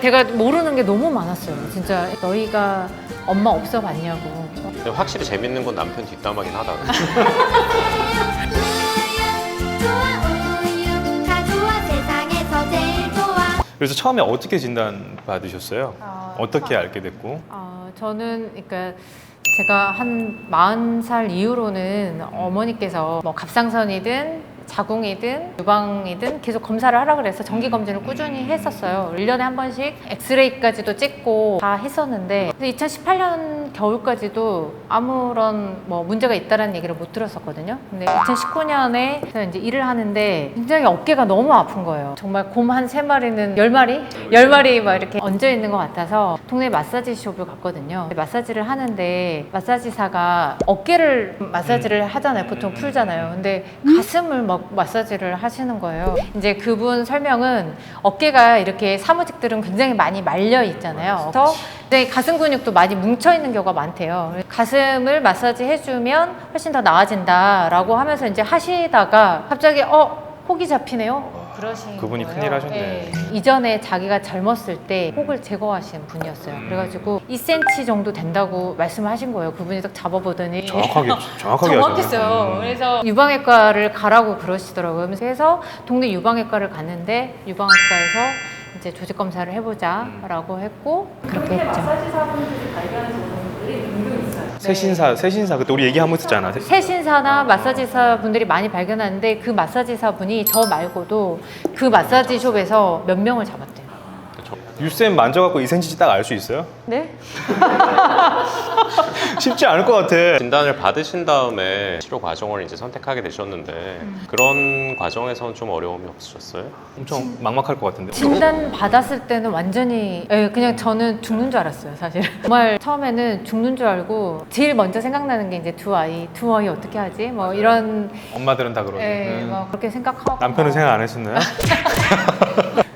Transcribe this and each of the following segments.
제가 모르는 게 너무 많았어요. 진짜 너희가 엄마 없어 봤냐고. 근데 확실히 재밌는 건 남편 뒷담화긴 하다. 그래서 처음에 어떻게 진단 받으셨어요? 어떻게 알게 됐고? 저는 그러니까 제가 한 40살 이후로는 어머니께서 뭐 갑상선이든 자궁이든 유방이든 계속 검사를 하라 그래서 정기 검진을 꾸준히 했었어요. 1년에 한 번씩 엑스레이까지도 찍고 다 했었는데 2018년 겨울까지도 아무런 뭐 문제가 있다는 얘기를 못 들었었거든요. 근데 2019년에 제가 이제 일을 하는데 굉장히 어깨가 너무 아픈 거예요. 정말 곰 한 3마리는 10마리? 10마리 막 이렇게 얹어 있는 것 같아서 동네 마사지 숍을 갔거든요. 마사지를 하는데 마사지사가 어깨를 마사지를 하잖아요. 보통 풀잖아요. 근데 가슴을 막 마사지를 하시는 거예요. 이제 그분 설명은 어깨가 이렇게 사무직들은 굉장히 많이 말려 있잖아요. 그래서 이제 가슴 근육도 많이 뭉쳐 있는 경우가 많대요. 가슴을 마사지 해주면 훨씬 더 나아진다라고 하면서 이제 하시다가 갑자기 혹이 잡히네요. 그러신 그분이 거예요. 큰일 하셨네. 네. 이전에 자기가 젊었을 때 혹을 제거하신 분이었어요. 그래가지고 2cm 정도 된다고 말씀을 하신 거예요. 그분이 딱 잡아보더니 정확하게 정확했어요. 하잖아요. 그래서 유방외과를 가라고 그러시더라고요. 그래서 동네 유방외과를 갔는데 유방외과에서 이제 조직 검사를 해보자라고 했고 그렇게 했죠. 마사지사분들이 발견하신 분들이 은근 있어요. 세신사 그때 우리 얘기 한번 했었잖아. 세신사나 마사지사 분들이 많이 발견하는데 그 마사지사 분이 저 말고도 그 마사지 숍에서 몇 명을 잡았대요. 유쌤 만져갖고 2cm 딱 알 수 있어요? 네? 쉽지 않을 것 같아. 진단을 받으신 다음에 치료 과정을 이제 선택하게 되셨는데 그런 과정에서는 좀 어려움이 없으셨어요? 엄청 막막할 것 같은데. 진단 받았을 때는 완전히 그냥 저는 죽는 줄 알았어요, 사실. 정말 처음에는 죽는 줄 알고 제일 먼저 생각나는 게 이제 두 아이 어떻게 하지? 뭐 이런 엄마들은 다 그러죠. 뭐 그렇게 생각하고 남편은 생각 안 했었나요?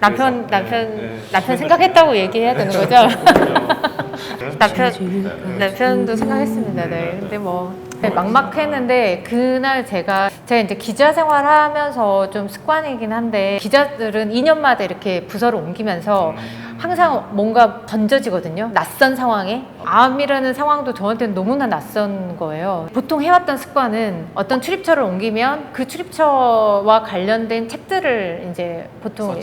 남편 생각했다고 얘기해야 되는 거죠? 남편도 생각했습니다. 네. 근데 뭐 막막했는데 그날 제가 이제 기자 생활하면서 좀 습관이긴 한데 기자들은 2년마다 이렇게 부서를 옮기면서 항상 뭔가 던져지거든요. 낯선 상황에. 암이라는 상황도 저한테는 너무나 낯선 거예요. 보통 해왔던 습관은 어떤 출입처를 옮기면 그 출입처와 관련된 책들을 이제 보통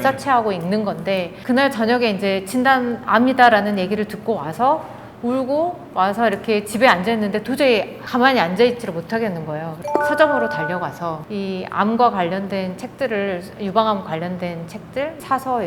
서치하고 읽는 건데 그날 저녁에 이제 진단 암이다라는 얘기를 듣고 와서 울고 와서 이렇게 집에 앉아있는데 도저히 가만히 앉아있지를 못하겠는 거예요. 서점으로 달려가서 이 암과 관련된 책들을 유방암 관련된 책들 사서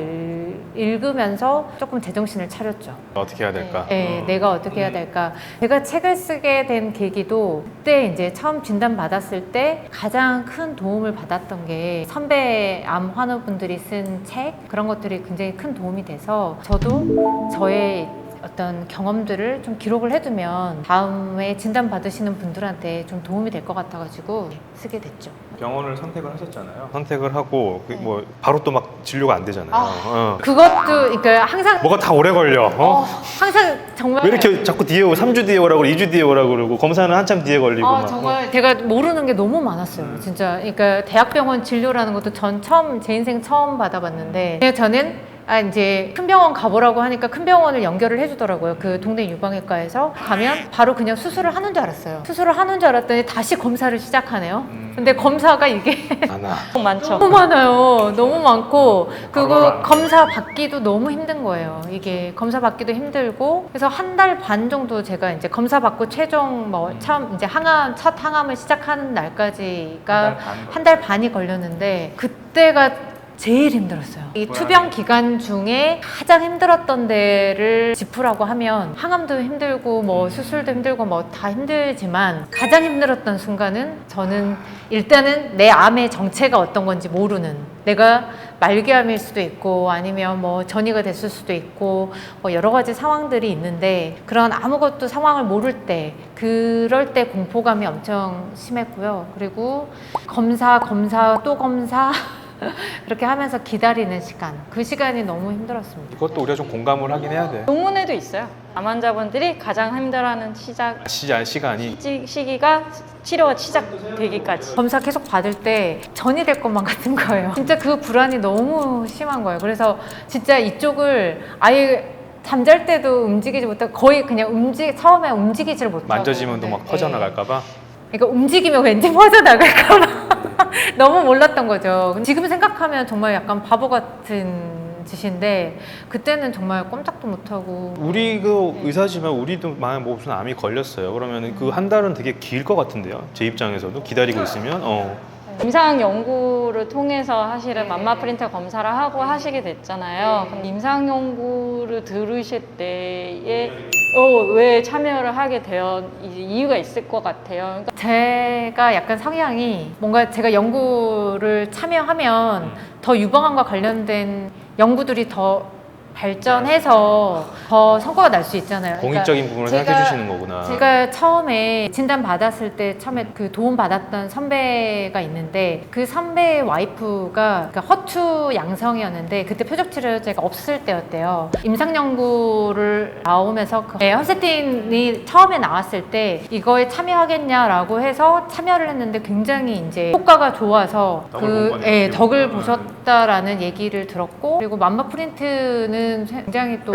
읽으면서 조금 제정신을 차렸죠. 어떻게 해야 될까? 네, 내가 어떻게 해야 될까. 제가 책을 쓰게 된 계기도 그때 이제 처음 진단 받았을 때 가장 큰 도움을 받았던 게 선배 암 환우분들이 쓴 책 그런 것들이 굉장히 큰 도움이 돼서 저도 저의 어떤 경험들을 좀 기록을 해두면 다음에 진단 받으시는 분들한테 좀 도움이 될 것 같아가지고 쓰게 됐죠. 병원을 선택을 하셨잖아요. 선택을 하고 뭐 바로 또 막 진료가 안 되잖아요. 그것도 그러니까 항상 뭐가 다 오래 걸려. 항상 정말 왜 이렇게 자꾸 뒤에 3주 뒤에 오라고 2주 뒤에 오라고 그러고 검사는 한참 뒤에 걸리고 막. 정말 제가 모르는 게 너무 많았어요. 진짜 그러니까 대학병원 진료라는 것도 전 제 인생 처음 받아봤는데 그냥 저는 이제 큰 병원 가보라고 하니까 큰 병원을 연결을 해주더라고요. 그 동네 유방외과에서 가면 바로 그냥 수술을 하는 줄 알았어요. 수술을 하는 줄 알았더니 다시 검사를 시작하네요. 근데 검사가 이게 많아. 많죠. 너무 많아요. 너무 많고 그리고 검사 받기도 너무 힘든 거예요. 이게 검사 받기도 힘들고 그래서 한 달 반 정도 제가 이제 검사 받고 최종 처음 이제 첫 항암을 시작하는 날까지가 한 달 반이 걸렸는데 그때가 제일 힘들었어요. 이 투병 기간 중에 가장 힘들었던 데를 짚으라고 하면 항암도 힘들고 뭐 수술도 힘들고 뭐 다 힘들지만 가장 힘들었던 순간은 저는 일단은 내 암의 정체가 어떤 건지 모르는 내가 말기암일 수도 있고 아니면 뭐 전이가 됐을 수도 있고 뭐 여러 가지 상황들이 있는데 그런 아무것도 상황을 모를 때 그럴 때 공포감이 엄청 심했고요. 그리고 검사 또 검사 그렇게 하면서 기다리는 시간, 그 시간이 너무 힘들었습니다. 이것도 우리가 좀 공감을 하긴 해야 돼. 논문에도 있어요. 암 환자분들이 가장 힘들어하는 시간이 시기가 치료가 시작되기까지. 검사 계속 받을 때 전이 될 것만 같은 거예요. 진짜 그 불안이 너무 심한 거예요. 그래서 진짜 이쪽을 아예 잠잘 때도 움직이지 못하고 거의 그냥 처음에 움직이지를 못하고 만져지면 또 막 퍼져나갈까봐. 그러니까 움직이면 왠지 퍼져나갈까 봐 너무 몰랐던 거죠. 지금 생각하면 정말 약간 바보 같은 짓인데 그때는 정말 꼼짝도 못하고. 우리 그 의사지만 우리도 만약 뭐 무슨 암이 걸렸어요. 그러면 그 한 달은 되게 길 것 같은데요. 제 입장에서도 기다리고 있으면. 임상 연구를 통해서 사실은 맘마 프린터 검사를 하고 하시게 됐잖아요. 그럼 임상 연구를 들으실 때에 왜 참여를 하게 된 이유가 있을 것 같아요. 그러니까 제가 약간 성향이 뭔가 제가 연구를 참여하면 더 유방암과 관련된 연구들이 더 발전해서 더 성과가 날 수 있잖아요. 공익적인 부분을 생각해 주시는 거구나. 제가 처음에 진단 받았을 때 처음에 그 도움 받았던 선배가 있는데 그 선배의 와이프가 그러니까 허투 양성이었는데 그때 표적 치료제가 없을 때였대요. 임상 연구를 나오면서 허세틴이 처음에 나왔을 때 이거에 참여하겠냐라고 해서 참여를 했는데 굉장히 이제 효과가 좋아서 덕을 보셨다라는 얘기를 들었고, 그리고 맘마 프린트는 굉장히 또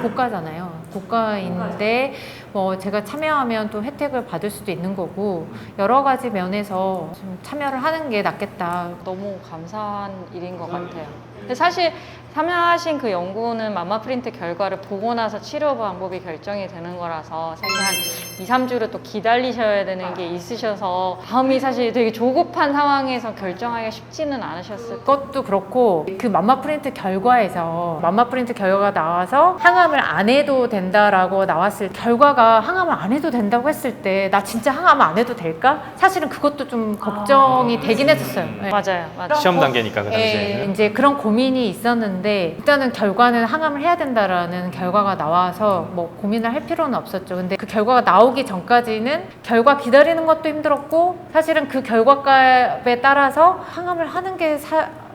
고가잖아요. 고가인데 뭐 제가 참여하면 또 혜택을 받을 수도 있는 거고 여러 가지 면에서 좀 참여를 하는 게 낫겠다. 너무 감사한 일인 것 같아요. 근데 사실 참여하신 그 연구는 맘마 프린트 결과를 보고 나서 치료 방법이 결정이 되는 거라서 사실 한 2, 3주를 또 기다리셔야 되는 게 있으셔서 마음이 사실 되게 조급한 상황에서 결정하기가 쉽지는 않으셨을 거예요. 그것도 그렇고 그 맘마 프린트 결과에서 맘마 프린트 결과가 나와서 항암을 안 해도 된다라고 나왔을 때 결과가 항암을 안 해도 된다고 했을 때 나 진짜 항암 안 해도 될까? 사실은 그것도 좀 걱정이 되긴 했었어요. 네. 맞아요. 시험 단계니까 그 당시에는. 이제 그런 고민이 있었는데 일단은 결과는 항암을 해야 된다라는 결과가 나와서 뭐 고민을 할 필요는 없었죠. 근데 그 결과가 나오기 전까지는 결과 기다리는 것도 힘들었고 사실은 그 결과값에 따라서 항암을 하는 게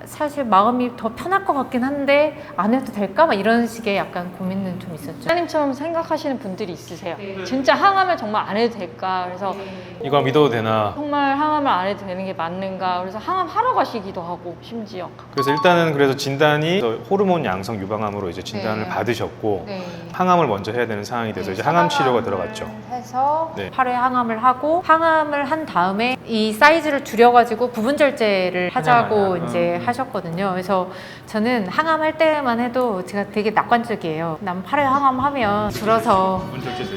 사실 마음이 더 편할 것 같긴 한데 안 해도 될까? 막 이런 식의 약간 고민은 좀 있었죠. 하나님처럼 생각하시는 분들이 있으세요. 진짜 항암을 정말 안 해도 될까? 그래서 이걸 믿어도 되나. 정말 항암을 안 해도 되는 게 맞는가? 그래서 항암 하러 가시기도 하고 심지어. 그래서 일단은 그래서 진단이 호르몬 양성 유방암으로 이제 진단을 네. 받으셨고 네. 항암을 먼저 해야 되는 상황이 돼서 이제 항암 치료가 들어갔죠. 해서 네. 8회 항암을 하고 항암을 한 다음에 이 사이즈를 줄여가지고 부분 절제를 하자고 이제 하셨거든요. 그래서 저는 항암할 때만 해도 제가 되게 낙관적이에요. 난 8회 항암하면 줄어서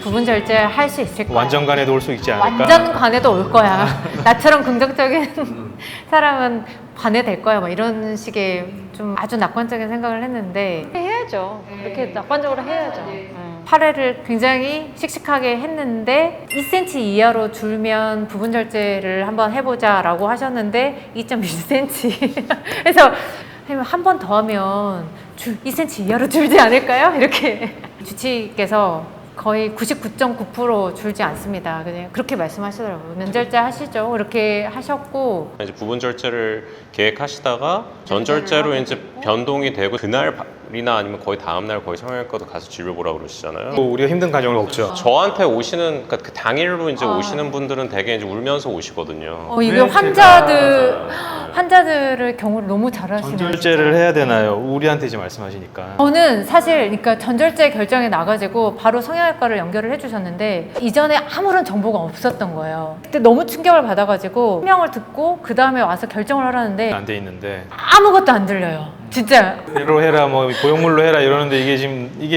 부분 절제 할 수 있을까? 완전간에도 올 수 있지 않을까? 완전 관에도 올 거야. 나처럼 긍정적인 사람은 관에 될 거야. 뭐 이런 식의 좀 아주 낙관적인 생각을 했는데 해야죠. 그렇게 낙관적으로 해야죠. 8회를 굉장히 씩씩하게 했는데 2cm 이하로 줄면 부분 절제를 한번 해보자라고 하셨는데 2.1cm 그래서 한 번 더 하면 2cm 이하로 줄지 않을까요? 이렇게 주치께서 거의 99.9% 줄지 않습니다. 그냥 그렇게 말씀하시더라고요. 면절제 하시죠. 이렇게 하셨고 이제 부분 절제를 계획하시다가 전절제로 이제 변동이 되고 그날이나 아니면 거의 다음 날 거의 성형외과도 가서 진료 보라고 그러시잖아요. 또 우리가 힘든 과정을 겪죠. 저한테 오시는 그러니까 그 당일로 이제 오시는 분들은 되게 이제 울면서 오시거든요. 이게 환자들의 경우를 너무 잘하시네요. 전절제를 해야 되나요? 우리한테 이제 말씀하시니까. 저는 사실 그러니까 전절제 결정이 나가지고 바로 성형외과를 연결을 해주셨는데 이전에 아무런 정보가 없었던 거예요. 그때 너무 충격을 받아가지고 설명을 듣고 그 다음에 와서 결정을 하라는데 안 돼 있는데 아무것도 안 들려요. 진짜. 대로 해라, 뭐 고용물로 해라 이러는데 이게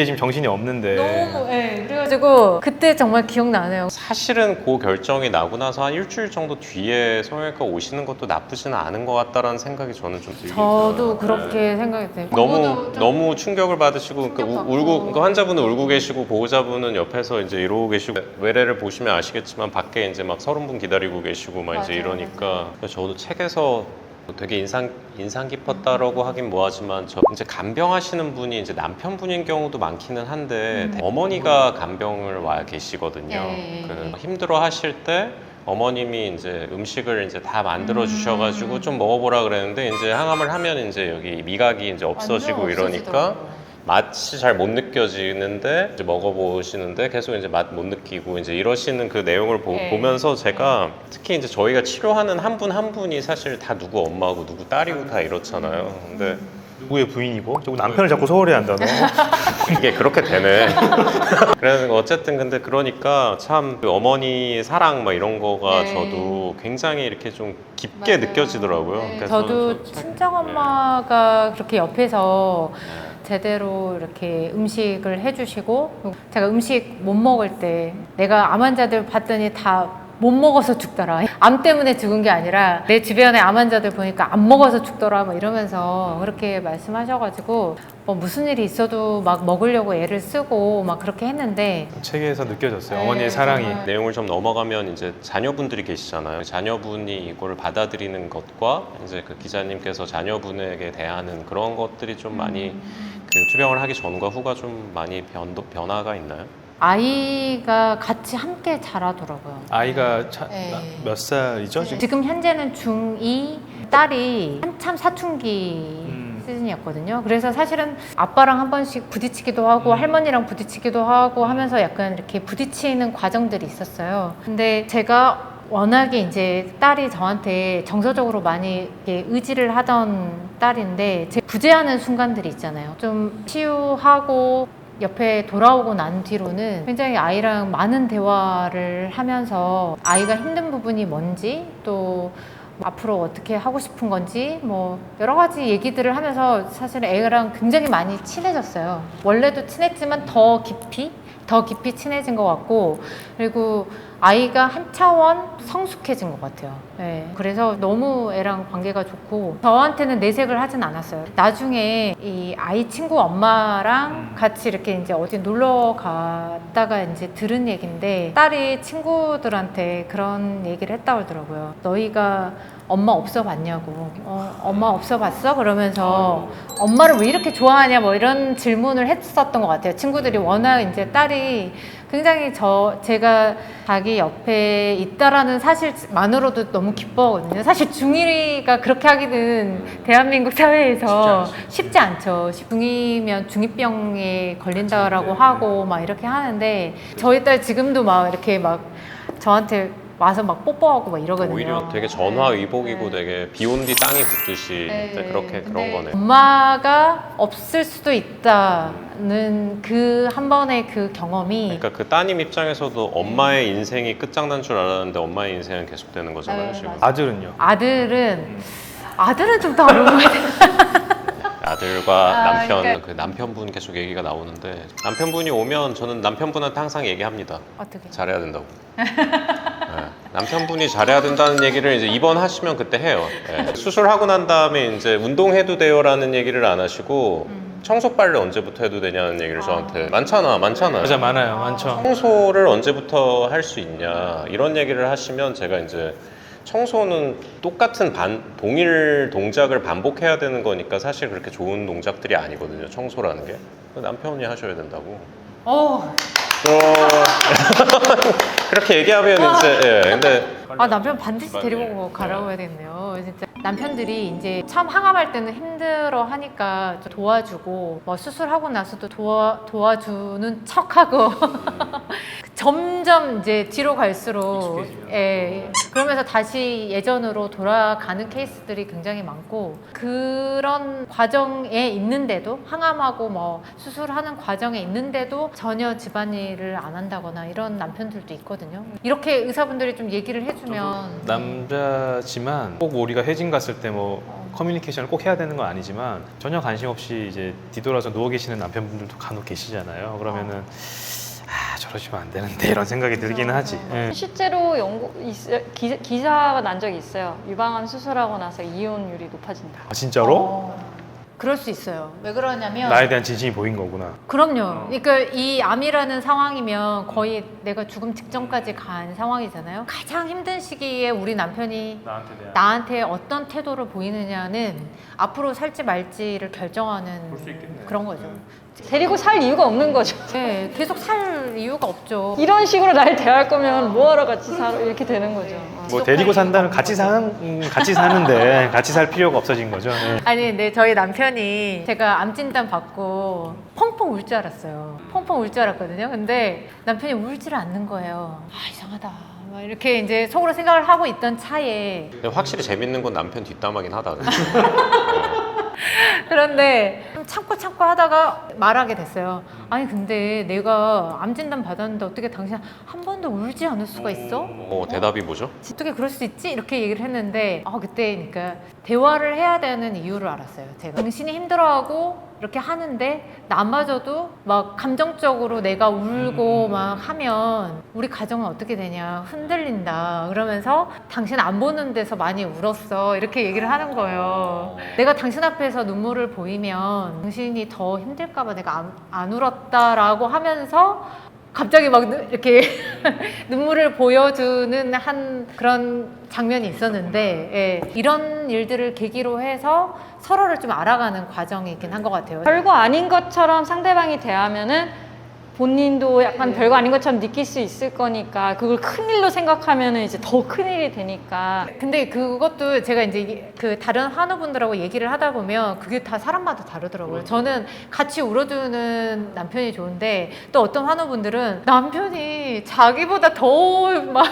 지금 정신이 없는데. 너무 그래가지고 그때 정말 기억나네요. 사실은 그 결정이 나고 나서 한 일주일 정도 뒤에 성형외과 오시는 것도 나쁘지는 않은 것 같다라는 생각이 저는 좀 들긴 저도 그렇게 생각이 돼요. 너무 충격을 받으시고 그러니까 그러니까 환자분은 울고 계시고 보호자분은 옆에서 이제 이러고 계시고 외래를 보시면 아시겠지만 밖에 이제 막 30분 기다리고 계시고 막 이제 이러니까 저도 책에서 되게 인상 깊었다라고 하긴 뭐하지만 저 이제 간병하시는 분이 이제 남편분인 경우도 많기는 한데 어머니가 간병을 와 계시거든요. 그 힘들어 하실 때 어머님이 이제 음식을 이제 다 만들어 주셔가지고 좀 먹어보라 그랬는데 이제 항암을 하면 이제 여기 미각이 이제 없어지고 이러니까 맛이 잘 못 느껴지는데 이제 먹어보시는데 계속 이제 맛 못 느끼고 이제 이러시는 그 내용을 네. 보면서 제가 특히 이제 저희가 치료하는 한 분 한 분이 사실 다 누구 엄마고 누구 딸이고 다 이렇잖아요. 근데 누구의 부인이고 자꾸 남편을 자꾸 소홀히 한다 너. 이게 그렇게 되네. 그래서 어쨌든 근데 그러니까 참그 어머니 사랑 막 이런 거가 네. 저도 굉장히 이렇게 좀 깊게 맞아요. 느껴지더라고요. 네, 그래서 저도 친정엄마가 그렇게 옆에서 제대로 이렇게 음식을 해주시고 제가 음식 못 먹을 때 내가 암 환자들 봤더니 다 못 먹어서 죽더라. 암 때문에 죽은 게 아니라 내 주변에 암 환자들 보니까 안 먹어서 죽더라 막 이러면서 그렇게 말씀하셔가지고 뭐 무슨 일이 있어도 막 먹으려고 애를 쓰고 막 그렇게 했는데 책에서 느껴졌어요. 네, 어머니의 사랑이. 정말. 내용을 좀 넘어가면 이제 자녀분들이 계시잖아요. 자녀분이 이걸 받아들이는 것과 이제 그 기자님께서 자녀분에게 대하는 그런 것들이 좀 많이 그 투병을 하기 전과 후가 좀 많이 변화가 있나요? 아이가 같이 함께 자라더라고요. 아이가 네. 몇 살이죠? 지금? 지금 현재는 중2, 딸이 한참 사춘기 시즌이었거든요. 그래서 사실은 아빠랑 한 번씩 부딪히기도 하고 할머니랑 부딪히기도 하고 하면서 약간 이렇게 부딪히는 과정들이 있었어요. 근데 제가 워낙에 이제 딸이 저한테 정서적으로 많이 이렇게 의지를 하던 딸인데 제 부재하는 순간들이 있잖아요. 좀 치유하고 옆에 돌아오고 난 뒤로는 굉장히 아이랑 많은 대화를 하면서 아이가 힘든 부분이 뭔지 또 앞으로 어떻게 하고 싶은 건지 뭐 여러 가지 얘기들을 하면서 사실 애랑 굉장히 많이 친해졌어요. 원래도 친했지만 더 깊이 친해진 것 같고 그리고 아이가 한 차원 성숙해진 것 같아요. 네. 그래서 너무 애랑 관계가 좋고 저한테는 내색을 하진 않았어요. 나중에 이 아이 친구 엄마랑 같이 이렇게 이제 어디 놀러 갔다가 이제 들은 얘기인데 딸이 친구들한테 그런 얘기를 했다고 하더라고요. 너희가 엄마 없어 봤냐고. 엄마 없어 봤어? 그러면서 엄마를 왜 이렇게 좋아하냐 뭐 이런 질문을 했었던 것 같아요. 친구들이 워낙 이제 딸이 굉장히 제가 자기 옆에 있다라는 사실만으로도 너무 기뻐하거든요. 사실 중1이가 그렇게 하기는 대한민국 사회에서 쉽지 않죠. 중2면 중2병에 걸린다라고 하고 막 이렇게 하는데 저희 딸 지금도 막 이렇게 막 저한테 와서 막 뽀뽀하고 막 이러거든요. 오히려 되게 전화위복이고 되게 비 온 뒤 땅이 굳듯이 그렇게 그런 거네. 엄마가 없을 수도 있다는 그 한 번의 그 경험이 그러니까 그 따님 입장에서도 엄마의 인생이 끝장난 줄 알았는데 엄마의 인생은 계속되는 거잖아요. 네, 지금. 맞아요. 아들은요? 아들은 좀 다른 것 같아요. 아들과 남편, 그러니까- 그 남편분 계속 얘기가 나오는데 남편분이 오면 저는 남편분한테 항상 얘기합니다. 어떻게? 잘해야 된다고. 네. 남편분이 잘해야 된다는 얘기를 이제 입원하시면 그때 해요. 네. 수술하고 난 다음에 이제 운동해도 돼요라는 얘기를 안 하시고 청소 빨래 언제부터 해도 되냐는 얘기를 저한테 많잖아요. 맞아, 많아요. 많죠. 청소를 언제부터 할 수 있냐 이런 얘기를 하시면 제가 이제 청소는 똑같은 동일 동작을 반복해야 되는 거니까 사실 그렇게 좋은 동작들이 아니거든요. 청소라는 게. 남편이 하셔야 된다고. 그렇게 얘기하면 이제 근데 남편 반드시 데리고 가라고 해야 되겠네요. 진짜 남편들이 이제 처음 항암할 때는 힘들어 하니까 좀 도와주고 뭐 수술하고 나서도 도와주는 척하고 점점 이제 뒤로 갈수록 그러면서 다시 예전으로 돌아가는 케이스들이 굉장히 많고 그런 과정에 있는데도 항암하고 뭐 수술하는 과정에 있는데도 전혀 집안일을 안 한다거나 이런 남편들도 있거든요. 이렇게 의사분들이 좀 얘기를 해주면 남자지만 꼭 우리가 해진 갔을 때 뭐 커뮤니케이션을 꼭 해야 되는 건 아니지만 전혀 관심 없이 이제 뒤돌아서 누워 계시는 남편분들도 간혹 계시잖아요. 그러면은 저러시면 안 되는데 이런 생각이 들기는 하지. 예. 실제로 기사가 난 적이 있어요. 유방암 수술하고 나서 이혼율이 높아진다. 아, 진짜로? 그럴 수 있어요. 왜 그러냐면 나에 대한 진심이 보인 거구나. 그럼요. 그러니까 이 암이라는 상황이면 거의 내가 죽음 직전까지 간 상황이잖아요. 가장 힘든 시기에 우리 남편이 나한테 어떤 태도를 보이느냐는 앞으로 살지 말지를 결정하는 그런 거죠. 데리고 살 이유가 없는 거죠. 네, 계속 살 이유가 없죠. 이런 식으로 날 대할 거면 뭐하러 같이 살아 이렇게 되는 거죠. 뭐 데리고 산다면 같이 사는데 같이 살 필요가 없어진 거죠. 네. 아니, 근데 저희 남편이 제가 암 진단 받고 펑펑 울 줄 알았어요. 펑펑 울 줄 알았거든요. 근데 남편이 울지를 않는 거예요. 아, 이상하다. 막 이렇게 이제 속으로 생각을 하고 있던 차에 근데 확실히 재밌는 건 남편 뒷담화긴 하다. 그런데 참고 하다가 말하게 됐어요. 아니 근데 내가 암 진단 받았는데 어떻게 당신 한 번도 울지 않을 수가 있어? 대답이 뭐죠? 어떻게 그럴 수 있지? 이렇게 얘기를 했는데 그때 그러니까 대화를 해야 되는 이유를 알았어요. 제가 당신이 힘들어하고 이렇게 하는데 나마저도 막 감정적으로 내가 울고 막 하면 우리 가정은 어떻게 되냐, 흔들린다 그러면서 당신 안 보는 데서 많이 울었어 이렇게 얘기를 하는 거예요. 내가 당신 앞에서 눈물을 보이면 당신이 더 힘들까 봐 내가 안 울었다라고 하면서 갑자기 막 이렇게 눈물을 보여주는 한 그런 장면이 있었는데, 예, 이런 일들을 계기로 해서 서로를 좀 알아가는 과정이긴 한 것 같아요. 별거 아닌 것처럼 상대방이 대하면은 본인도 약간 별거 아닌 것처럼 느낄 수 있을 거니까 그걸 큰일로 생각하면은 이제 더 큰일이 되니까. 근데 그것도 제가 이제 그 다른 환우분들하고 얘기를 하다 보면 그게 다 사람마다 다르더라고요. 저는 같이 울어주는 남편이 좋은데 또 어떤 환우분들은 남편이 자기보다 더 막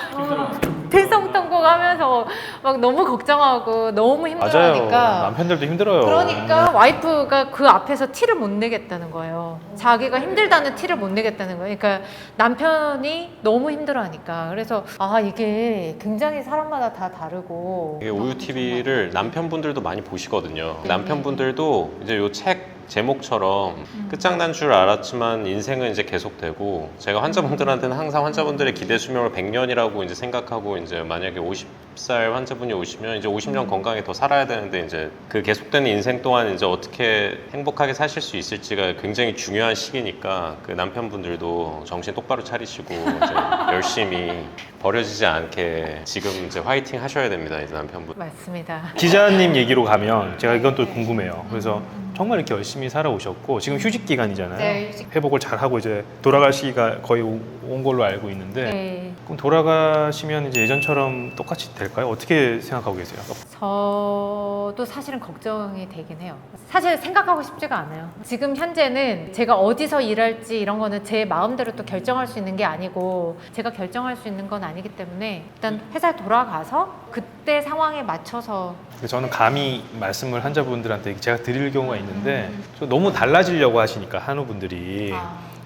대성통곡하면서 막 너무 걱정하고 너무 맞아요. 힘들어하니까 남편들도 힘들어요. 그러니까 와이프가 그 앞에서 티를 못 내겠다는 거예요. 자기가 힘들다는 티를 못 내겠다는 거예요. 그러니까 남편이 너무 힘들어하니까. 그래서 이게 굉장히 사람마다 다 다르고. 이게 우유 TV를 남편분들도 많이 보시거든요. 남편분들도 이제 요 책 제목처럼 끝장난 줄 알았지만 인생은 이제 계속되고, 제가 환자분들한테는 항상 환자분들의 기대 수명을 100년이라고 이제 생각하고, 이제 만약에 50살 환자분이 오시면 이제 50년 건강히 더 살아야 되는데, 이제 그 계속되는 인생 동안 이제 어떻게 행복하게 사실 수 있을지가 굉장히 중요한 시기니까 그 남편분들도 정신 똑바로 차리시고 이제 열심히 버려지지 않게 지금 이제 화이팅 하셔야 됩니다, 이제 남편분. 맞습니다. 기자님 얘기로 가면 제가 이건 또 궁금해요. 그래서 정말 이렇게 열심히 살아오셨고 지금 휴직 기간이잖아요. 네, 휴직. 회복을 잘 하고 이제 돌아갈 시기가 거의 온 걸로 알고 있는데 네. 그럼 돌아가시면 이제 예전처럼 똑같이 될까요? 어떻게 생각하고 계세요? 저도 사실은 걱정이 되긴 해요. 사실 생각하고 싶지가 않아요. 지금 현재는 제가 어디서 일할지 이런 거는 제 마음대로 또 결정할 수 있는 게 아니고 제가 결정할 수 있는 건 아니기 때문에 일단 회사에 돌아가서 그때 상황에 맞춰서. 저는 감히 말씀을 환자분들한테 제가 드릴 경우가 있는데 너무 달라지려고 하시니까 한우분들이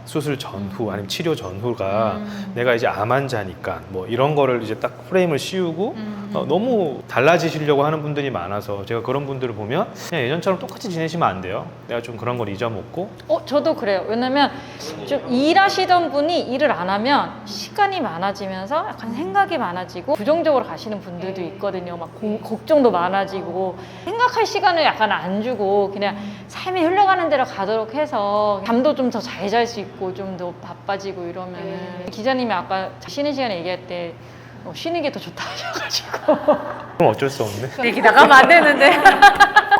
수술 전후 아니면 치료 전후가 내가 이제 암 환자니까 뭐 이런 거를 이제 딱 프레임을 씌우고 너무 달라지시려고 하는 분들이 많아서 제가 그런 분들을 보면 그냥 예전처럼 똑같이 지내시면 안 돼요. 내가 좀 그런 걸 잊어먹고. 저도 그래요. 왜냐면 좀 일하시던 분이 일을 안 하면 시간이 많아지면서 약간 생각이 많아지고 부정적으로 가시는 분들도 있거든요. 막 걱정도 많아지고 생각할 시간을 약간 안 주고 그냥 삶이 흘러가는 대로 가도록 해서 잠도 좀 더 잘 잘 수 있고 좀 더 바빠지고 이러면은 기자님이 아까 쉬는 시간에 얘기할 때 쉬는 게 더 좋다 하셔가지고 그럼 어쩔 수 없네. 얘기 나가면 안 되는데.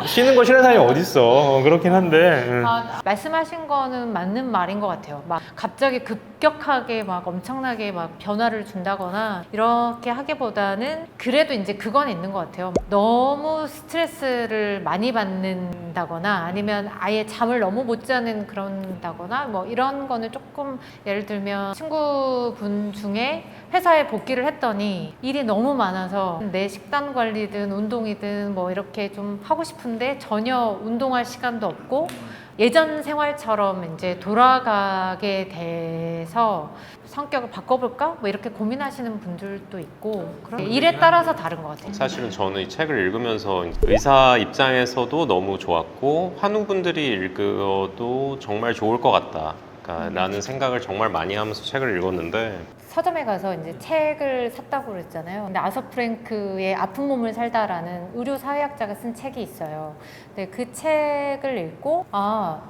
쉬는 거 싫은 사람이 어딨어. 그렇긴 한데. 말씀하신 거는 맞는 말인 것 같아요. 막 갑자기 급격하게 막 엄청나게 막 변화를 준다거나 이렇게 하기보다는 그래도 이제 그건 있는 것 같아요. 너무 스트레스를 많이 받는다거나 아니면 아예 잠을 너무 못 자는 그런다거나 뭐 이런 거는 조금, 예를 들면 친구분 중에 회사에 복귀를 했더니 일이 너무 많아서 내 식단 관리든 운동이든 뭐 이렇게 좀 하고 싶은데 전혀 운동할 시간도 없고 예전 생활처럼 이제 돌아가게 돼서 성격을 바꿔볼까? 뭐 이렇게 고민하시는 분들도 있고, 그런 일에 따라서 다른 것 같아요. 사실은 저는 이 책을 읽으면서 의사 입장에서도 너무 좋았고 환우분들이 읽어도 정말 좋을 것 같다 라는 생각을 정말 많이 하면서 책을 읽었는데, 서점에 가서 이제 책을 샀다고 그랬잖아요. 근데 아서 프랭크의 아픈 몸을 살다라는 의료 사회학자가 쓴 책이 있어요. 근데 그 책을 읽고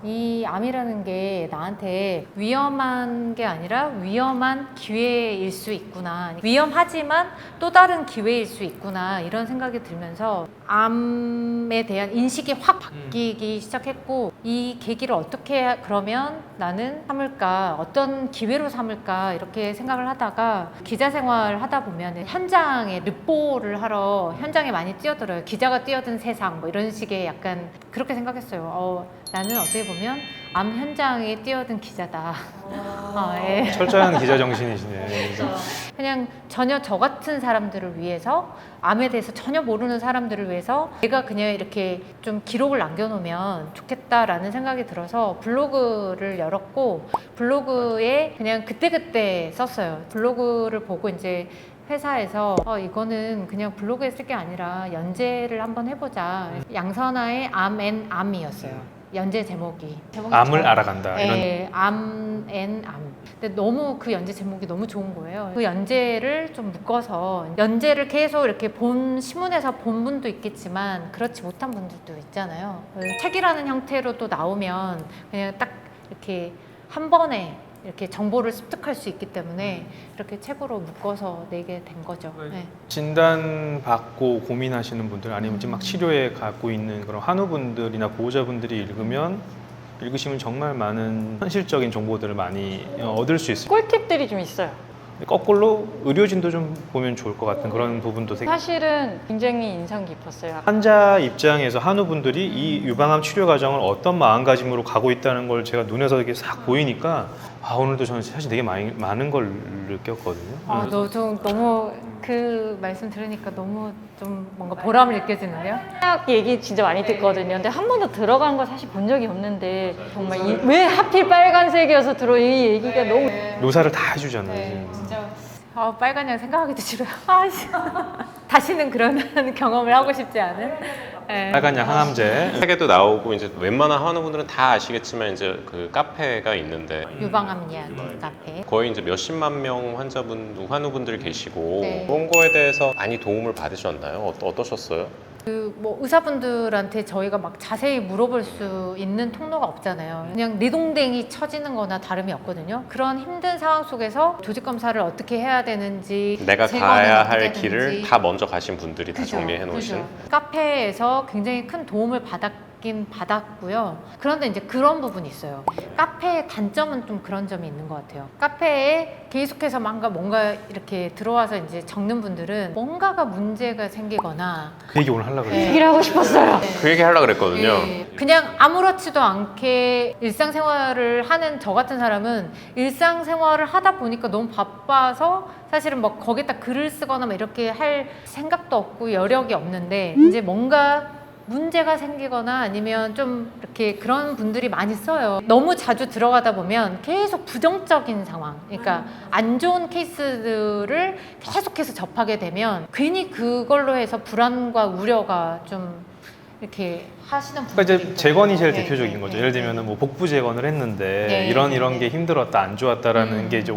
이 암이라는 게 나한테 위험한 게 아니라 위험한 기회일 수 있구나. 위험하지만 또 다른 기회일 수 있구나. 이런 생각이 들면서 암에 대한 인식이 확 바뀌기 시작했고 이 계기를 어떻게 그러면 나는 삼을까 어떤 기회로 삼을까 이렇게 생각을 하다가 기자 생활 하다 보면 현장에 르포를 하러 현장에 많이 뛰어들어요. 기자가 뛰어든 세상 뭐 이런 식의 약간 그렇게 생각했어요. 나는 어떻게 보면 암 현장에 뛰어든 기자다. 예. 철저한 기자 정신이시네. 그냥 전혀 저 같은 사람들을 위해서 암에 대해서 전혀 모르는 사람들을 위해서 내가 그냥 이렇게 좀 기록을 남겨놓으면 좋겠다라는 생각이 들어서 블로그를 열었고 블로그에 그냥 그때그때 썼어요. 블로그를 보고 이제 회사에서 이거는 그냥 블로그에 쓸 게 아니라 연재를 한번 해보자. 양선아의 암이었어요. 연재 제목이 암을 알아간다. 네, 암. 근데 너무 그 연재 제목이 너무 좋은 거예요. 그 연재를 좀 묶어서 연재를 계속 이렇게 신문에서 본 분도 있겠지만 그렇지 못한 분들도 있잖아요. 책이라는 형태로 또 나오면 그냥 딱 이렇게 한 번에 이렇게 정보를 습득할 수 있기 때문에 이렇게 책으로 묶어서 내게 된 거죠. 네. 진단 받고 고민하시는 분들 아니면 지금 막 치료에 갖고 있는 그런 환우분들이나 보호자분들이 읽으시면 정말 많은 현실적인 정보들을 많이 얻을 수 있어요. 꿀팁들이 좀 있어요. 거꾸로 의료진도 좀 보면 좋을 것 같은 그런 부분도 되게 사실은 굉장히 인상 깊었어요. 환자 입장에서 한우분들이 이 유방암 치료 과정을 어떤 마음가짐으로 가고 있다는 걸 제가 눈에서 이렇게 싹 보이니까 오늘도 저는 사실 되게 많은 걸 느꼈거든요. 좀 너무 그 말씀 들으니까 너무 좀 뭔가 보람을 느껴지는데요. 약 얘기 진짜 많이 듣거든요. 근데 한 번도 들어간 거 사실 본 적이 없는데 정말 왜 하필 빨간색이어서 이 얘기가 너무 묘사를 다 해주잖아요. 네, 진짜 빨간 양 생각하기도 싫어요. 다시는 그런 경험을 하고 싶지 않은. 네. 빨간 양 항암제. 책에도 나오고 이제 웬만한 환우분들은 다 아시겠지만 이제 그 카페가 있는데 유방암 이야기 카페. 거의 이제 몇십만 명 환우분들 계시고 네. 그런 거에 대해서 많이 도움을 받으셨나요? 어떠셨어요? 뭐 의사분들한테 저희가 막 자세히 물어볼 수 있는 통로가 없잖아요. 그냥 내동댕이 쳐지는 거나 다름이 없거든요. 그런 힘든 상황 속에서 조직 검사를 어떻게 해야 되는지 내가 제거는 가야 어떻게 할 해야 길을 되는지. 다 먼저 가신 분들이 다 그죠, 정리해 놓으신. 그죠. 카페에서 굉장히 큰 도움을 받았긴 받았고요. 그런데 이제 그런 부분이 있어요. 카페의 단점은 좀 그런 점이 있는 것 같아요. 카페에 계속해서 뭔가 이렇게 들어와서 이제 적는 분들은 뭔가가 문제가 생기거나 그 얘기 오늘 하려고 그랬어요. 얘기를 하고 싶었어요. 그 얘기 하려고 그랬거든요. 그냥 아무렇지도 않게 일상생활을 하는 저 같은 사람은 일상생활을 하다 보니까 너무 바빠서 사실은 뭐 거기다 글을 쓰거나 막 이렇게 할 생각도 없고 여력이 없는데 이제 뭔가 문제가 생기거나 아니면 좀 이렇게 그런 분들이 많이 써요. 너무 자주 들어가다 보면 계속 부정적인 상황, 그러니까 안 좋은 케이스들을 계속해서 접하게 되면 괜히 그걸로 해서 불안과 우려가 좀 이렇게 하시는 분들이 그러니까 이제 재건이 제일 네, 대표적인 네, 거죠. 네, 예를 네. 들면 뭐 복부 재건을 했는데 네, 이런 네. 게 힘들었다, 안 좋았다라는 게 이제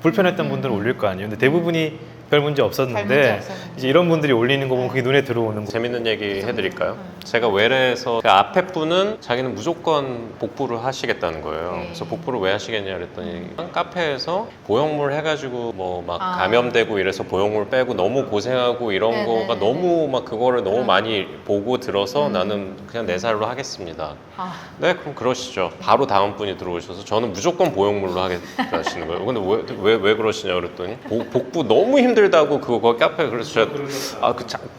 불편했던 분들은 올릴 거 아니에요. 근데 대부분이 별 문제 별 문제 없었는데 없었는데. 이제 이런 분들이 올리는 거 보면 그게 눈에 들어오는 거예요. 재밌는 얘기 해드릴까요? 제가 외래에서 그 앞에 분은 자기는 무조건 복부를 하시겠다는 거예요. 네. 그래서 복부를 왜 하시겠냐 그랬더니 카페에서 보형물 해가지고 뭐 막 아. 감염되고 이래서 보형물 빼고 너무 고생하고 이런 네, 거가 네, 네, 너무 막 그거를 너무 그럼. 많이 보고 들어서 나는 그냥 내 살로 하겠습니다. 아, 네, 그럼 그러시죠. 바로 다음 분이 들어오셔서 저는 무조건 보형물로 하겠다 하시는 거예요. 근데 왜 그러시냐 그랬더니 복부 너무 힘들다고 그거 카페 그래서 제가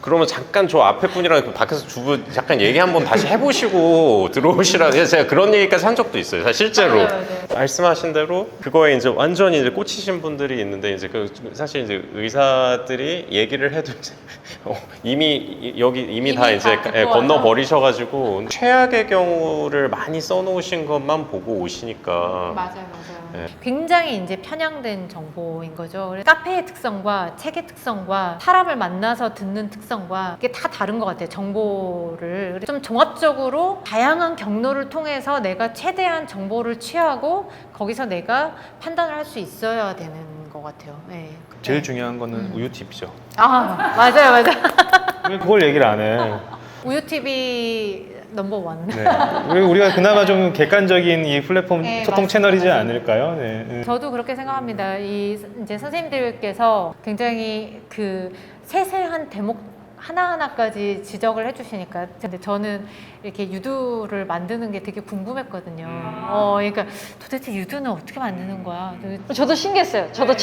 그러면 잠깐 저 앞에 분이랑 그 밖에서 주부 잠깐 얘기 한번 다시 해보시고 들어오시라. 제가 그런 얘기까지 한 적도 있어요. 실제로 맞아요. 말씀하신 대로 그거에 이제 완전히 이제 꽂히신 분들이 있는데 이제 사실 이제 의사들이 얘기를 해도 이제 이미 다 이제 다 듣고 건너 와서. 버리셔가지고 최악의 경우를 많이 써놓으신 것만 보고 오시니까. 맞아요. 네. 굉장히 이제 편향된 정보인 거죠. 그래서 카페의 특성과 책의 특성과 사람을 만나서 듣는 특성과 이게 다 다른 것 같아요. 정보를 좀 종합적으로 다양한 경로를 통해서 내가 최대한 정보를 취하고 거기서 내가 판단을 할 수 있어야 되는 것 같아요. 네. 제일 중요한 거는 우유팁이죠. 맞아요. 왜 그걸 얘기를 안 해? 우유TV 넘버원. 네. 왜 우리가 그나마 좀 객관적인 이 플랫폼 네, 소통 맞습니다. 채널이지 맞습니다. 않을까요? 네. 저도 그렇게 생각합니다. 이제 선생님들께서 굉장히 그 세세한 대목 하나하나까지 지적을 해주시니까 근데 저는 이렇게 유두를 만드는 게 되게 궁금했거든요. 그러니까 도대체 유두는 어떻게 만드는 거야? 저도 신기했어요. 저도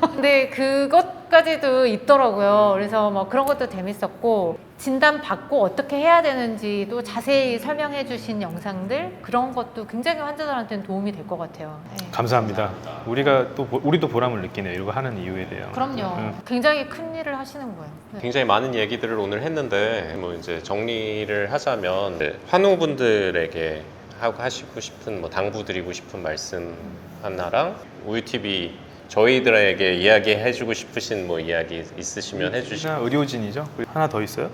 근데 그것까지도 있더라고요. 그래서 뭐 그런 것도 재밌었고 진단 받고 어떻게 해야 되는지도 자세히 설명해 주신 영상들 그런 것도 굉장히 환자들한테는 도움이 될 것 같아요. 네. 감사합니다. 우리도 보람을 느끼네요. 이거 하는 이유에 대한. 그럼요. 굉장히 큰 일을 하시는 거예요. 네. 굉장히 많은 얘기들을 오늘 했는데 뭐 이제 정리를 하자면 이제 환우분들에게 하시고 싶은 뭐 당부드리고 싶은 말씀 하나랑 우유TV 저희들에게 이야기해주고 싶으신 뭐 이야기 있으시면 해주시고. 의료진이죠. 하나 더 있어요?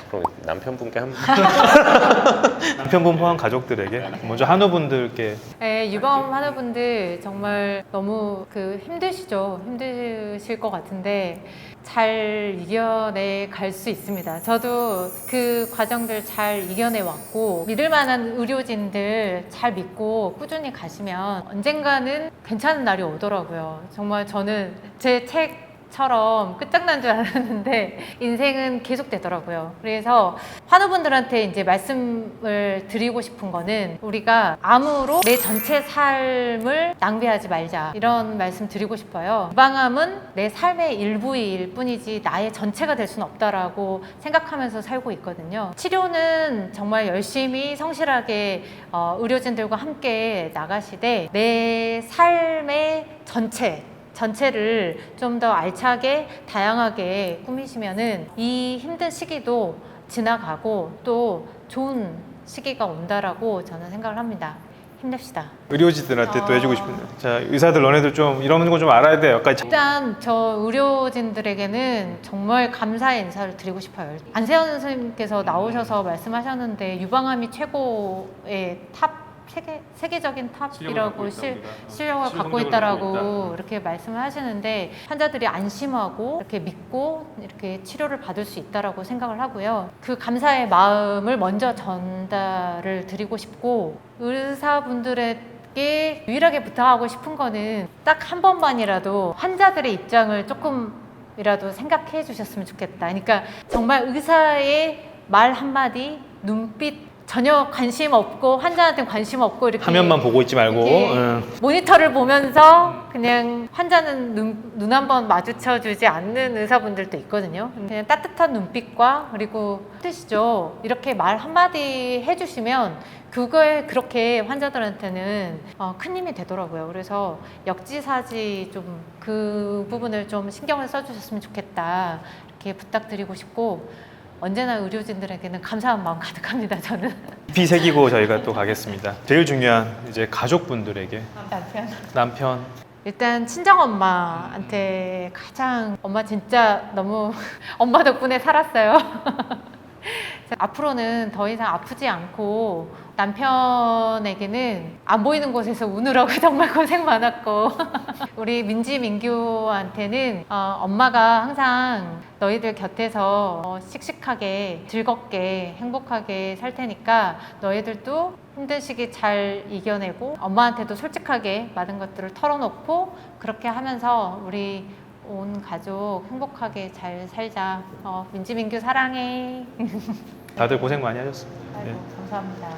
그럼 남편분께 한 번. 남편분 포함 가족들에게 먼저 한우분들께 네, 유방 환우분들 정말 너무 힘드실 것 같은데 잘 이겨내 갈 수 있습니다. 저도 그 과정들 잘 이겨내 왔고 믿을 만한 의료진들 잘 믿고 꾸준히 가시면 언젠가는 괜찮은 날이 오더라고요. 정말 저는 제 책처럼 끝장난 줄 알았는데 인생은 계속 되더라고요. 그래서 환우분들한테 이제 말씀을 드리고 싶은 거는 우리가 암으로 내 전체 삶을 낭비하지 말자 이런 말씀 드리고 싶어요. 유방암은 내 삶의 일부일 뿐이지 나의 전체가 될 수는 없다라고 생각하면서 살고 있거든요. 치료는 정말 열심히 성실하게 의료진들과 함께 나가시되 내 삶의 전체를 좀 더 알차게 다양하게 꾸미시면은 이 힘든 시기도 지나가고 또 좋은 시기가 온다라고 저는 생각을 합니다. 힘냅시다. 의료진들한테 또 해주고 싶은데 자 의사들 너네들 좀 이런 거 좀 알아야 돼요. 일단 저 의료진들에게는 정말 감사의 인사를 드리고 싶어요. 안세현 선생님께서 나오셔서 말씀하셨는데 유방암이 최고의 세계적인 탑이라고 실력을 갖고 있다라고 이렇게 말씀을 하시는데 환자들이 안심하고 이렇게 믿고 이렇게 치료를 받을 수 있다라고 생각을 하고요. 그 감사의 마음을 먼저 전달을 드리고 싶고 의사분들에게 유일하게 부탁하고 싶은 거는 딱 한 번만이라도 환자들의 입장을 조금이라도 생각해 주셨으면 좋겠다. 그러니까 정말 의사의 말 한마디, 눈빛 전혀 관심 없고 환자한테 관심 없고 이렇게 화면만 보고 있지 말고 모니터를 보면서 그냥 환자는 눈 한번 마주쳐주지 않는 의사분들도 있거든요. 그냥 따뜻한 눈빛과 그리고 뜻이죠. 이렇게 말 한마디 해주시면 그거에 그렇게 환자들한테는 큰 힘이 되더라고요. 그래서 역지사지 좀 그 부분을 좀 신경을 써주셨으면 좋겠다 이렇게 부탁드리고 싶고 언제나 의료진들에게는 감사한 마음 가득합니다. 저는 깊이 새기고 저희가 또 가겠습니다. 제일 중요한 이제 가족분들에게 남편 일단 친정엄마한테 가장 엄마 진짜 너무 엄마 덕분에 살았어요. 앞으로는 더 이상 아프지 않고 남편에게는 안 보이는 곳에서 우느라고 정말 고생 많았고 우리 민지민규한테는 엄마가 항상 너희들 곁에서 씩씩하게 즐겁게 행복하게 살 테니까 너희들도 힘든 시기 잘 이겨내고 엄마한테도 솔직하게 많은 것들을 털어놓고 그렇게 하면서 우리 온 가족 행복하게 잘 살자. 민지민규 사랑해. 다들 고생 많이 하셨습니다. 아이고, 감사합니다.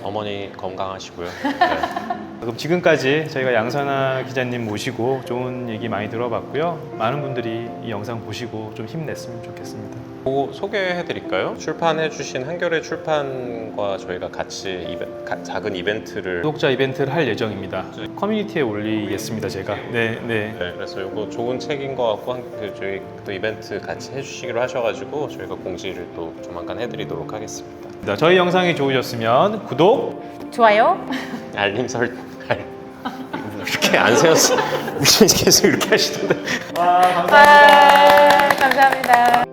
어머니 건강하시고요. 네. 그럼 지금까지 저희가 양선아 기자님 모시고 좋은 얘기 많이 들어봤고요. 많은 분들이 이 영상 보시고 좀 힘냈으면 좋겠습니다. 그거 소개해드릴까요? 출판해주신 한겨레 출판과 저희가 같이 작은 이벤트를 구독자 이벤트를 할 예정입니다. 커뮤니티에 올리겠습니다, 제가. 네. 그래서 이거 좋은 책인 것 같고 저희 또 이벤트 같이 해주시기로 하셔가지고 저희가 공지를 또 조만간 해드리도록 하겠습니다. 저희 영상이 좋으셨으면 구독, 좋아요. 알림 이렇게 안 세웠어. 무슨 계속 이렇게 하시던데. 감사합니다. 감사합니다.